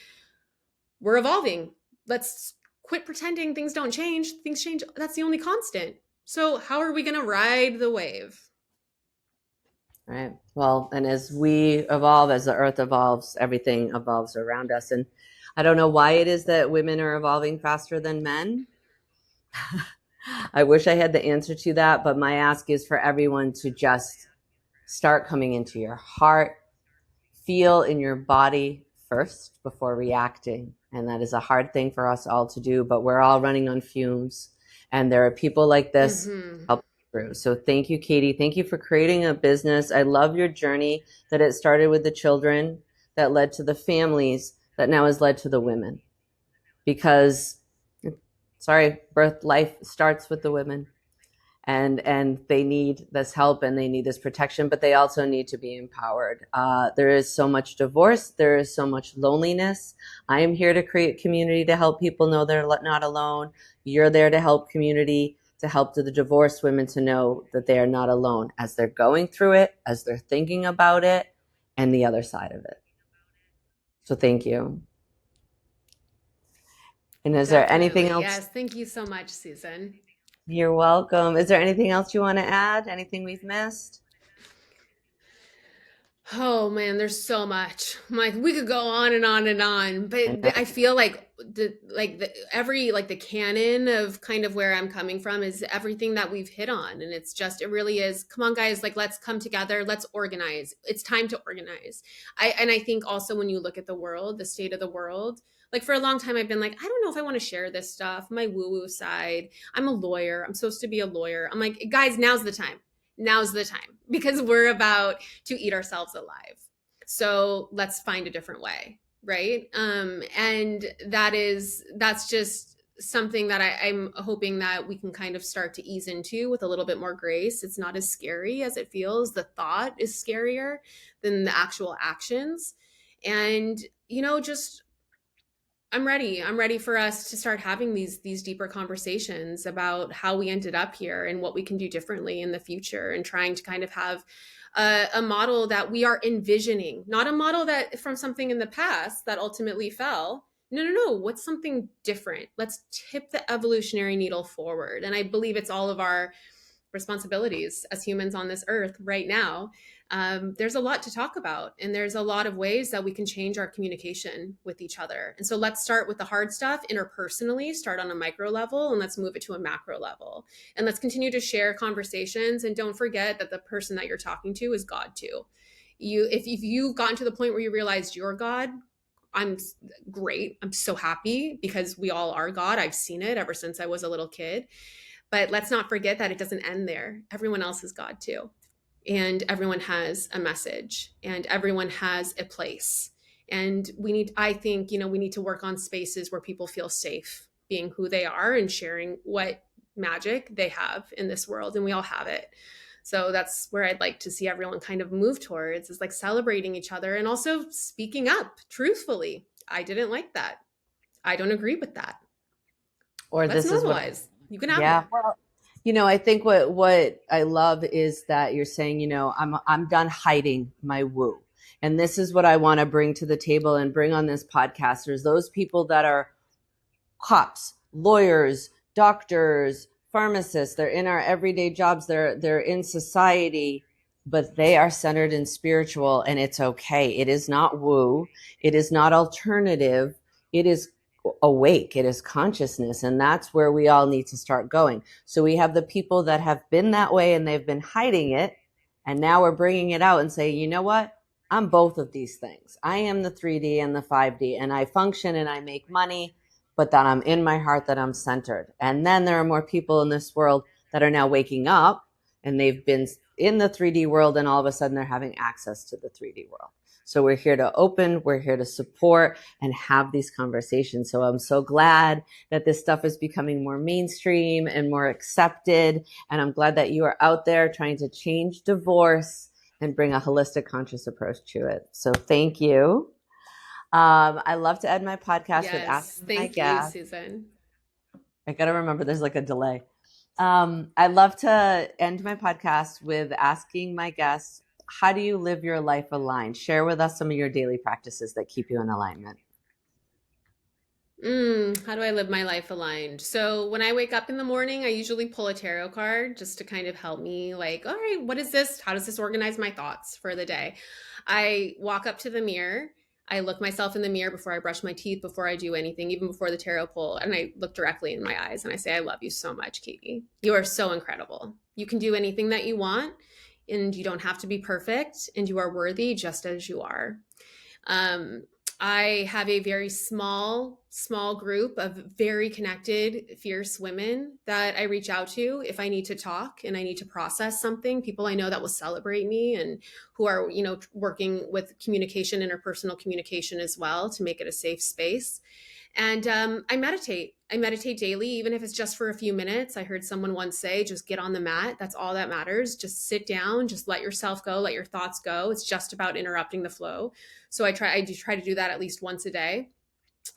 we're evolving. Let's quit pretending things don't change. Things change. That's the only constant. So how are we going to ride the wave? Right. Well, and as we evolve, as the earth evolves, everything evolves around us. And I don't know why it is that women are evolving faster than men. I wish I had the answer to that, but my ask is for everyone to just start coming into your heart, feel in your body first before reacting. And that is a hard thing for us all to do, but we're all running on fumes. And there are people like this help through. So thank you, Katie. Thank you for creating a business. I love your journey, that it started with the children, that led to the families, that now has led to the women. Because, life starts with the women. And they need this help, and they need this protection, but they also need to be empowered. There is so much divorce. There is so much loneliness. I am here to create community to help people know they're not alone. You're there to help community, to help the divorced women to know that they are not alone as they're going through it, as they're thinking about it, and the other side of it. So thank you. And is there anything else? Yes, thank you so much, Susan. You're welcome. Is there anything else you want to add? Anything we've missed? Oh man, there's so much. We could go on and on and on, but I feel like the canon of kind of where I'm coming from is everything that we've hit on. And it really is, come on guys, let's come together. Let's organize. It's time to organize. I think also when you look at the world, the state of the world, for a long time, I've been like, I don't know if I want to share this stuff, my woo-woo side. I'm a lawyer. I'm supposed to be a lawyer. I'm like, guys, now's the time, because we're about to eat ourselves alive. So let's find a different way. Right. And that's just something that I'm hoping that we can kind of start to ease into with a little bit more grace. It's not as scary as it feels. The thought is scarier than the actual actions. And, just I'm ready for us to start having these deeper conversations about how we ended up here and what we can do differently in the future, and trying to kind of have a model that we are envisioning, not a model that from something in the past that ultimately fell. No. What's something different? Let's tip the evolutionary needle forward. And I believe it's all of our responsibilities as humans on this earth right now, there's a lot to talk about, and there's a lot of ways that we can change our communication with each other. And so let's start with the hard stuff interpersonally, start on a micro level, and let's move it to a macro level. And let's continue to share conversations. And don't forget that the person that you're talking to is God too. If you've gotten to the point where you realized you're God, I'm great. I'm so happy, because we all are God. I've seen it ever since I was a little kid. But let's not forget that it doesn't end there. Everyone else is God too. And everyone has a message, and everyone has a place. And I think, we need to work on spaces where people feel safe being who they are and sharing what magic they have in this world. And we all have it. So that's where I'd like to see everyone kind of move towards, is like celebrating each other and also speaking up truthfully. I didn't like that. I don't agree with that. Or Let's this is what, normalize. You can have yeah. it. Well, I think what I love is that you're saying, I'm done hiding my woo. And this is what I want to bring to the table and bring on this podcast. There's those people that are cops, lawyers, doctors, pharmacists. They're in our everyday jobs. They're in society, but they are centered in spiritual, and it's okay. It is not woo. It is not alternative. It is awake. It is consciousness. And that's where we all need to start going. So we have the people that have been that way and they've been hiding it. And now we're bringing it out and saying, you know what? I'm both of these things. I am the 3D and the 5D, and I function and I make money, but that I'm in my heart, that I'm centered. And then there are more people in this world that are now waking up, and they've been in the 3D world, and all of a sudden they're having access to the 3D world. So we're here to open, we're here to support and have these conversations. So I'm so glad that this stuff is becoming more mainstream and more accepted. And I'm glad that you are out there trying to change divorce and bring a holistic, conscious approach to it. So thank you. I love to end my podcast with asking my guests. Thank you, Susan. I got to remember there's like a delay. I love to end my podcast with asking my guests, how do you live your life aligned? Share with us some of your daily practices that keep you in alignment. How do I live my life aligned? So when I wake up in the morning, I usually pull a tarot card just to kind of help me, like, all right, what is this? How does this organize my thoughts for the day? I walk up to the mirror. I look myself in the mirror before I brush my teeth, before I do anything, even before the tarot pull. And I look directly in my eyes and I say, I love you so much, Katie. You are so incredible. You can do anything that you want, and you don't have to be perfect, and you are worthy just as you are. I have a very small group of very connected, fierce women that I reach out to if I need to talk and I need to process something. People I know that will celebrate me and who are, working with communication, interpersonal communication as well, to make it a safe space. And I meditate. I meditate daily, even if it's just for a few minutes. I heard someone once say, just get on the mat. That's all that matters. Just sit down, just let yourself go, let your thoughts go. It's just about interrupting the flow. So I try to do that at least once a day.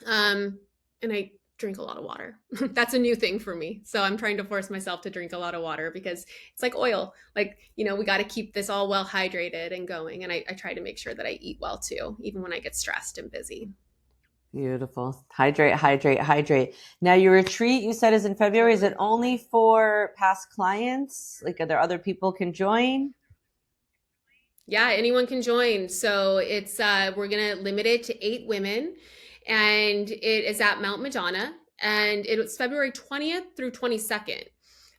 And I drink a lot of water. That's a new thing for me. So I'm trying to force myself to drink a lot of water, because it's like oil. Like, we got to keep this all well hydrated and going. And I try to make sure that I eat well too, even when I get stressed and busy. Beautiful. Hydrate, hydrate, hydrate. Now, your retreat, you said, is in February. Is it only for past clients? Like, are there other people can join? Yeah, anyone can join. So it's we're gonna limit it to 8 women, and it is at Mount Madonna, and it's February 20th through 22nd.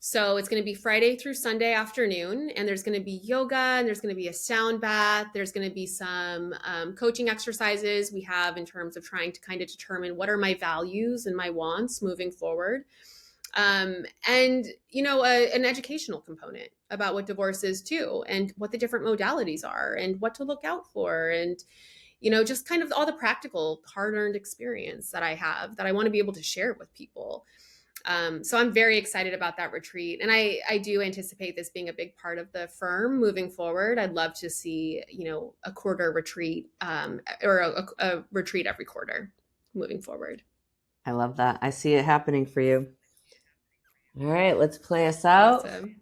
So it's going to be Friday through Sunday afternoon, and there's going to be yoga, and there's going to be a sound bath. There's going to be some coaching exercises we have in terms of trying to kind of determine what are my values and my wants moving forward. And, an educational component about what divorce is too, and what the different modalities are, and what to look out for, and just kind of all the practical, hard-earned experience that I have that I want to be able to share with people. So I'm very excited about that retreat. And I do anticipate this being a big part of the firm moving forward. I'd love to see, a quarter retreat, or a retreat every quarter moving forward. I love that. I see it happening for you. All right, let's play us out. Awesome.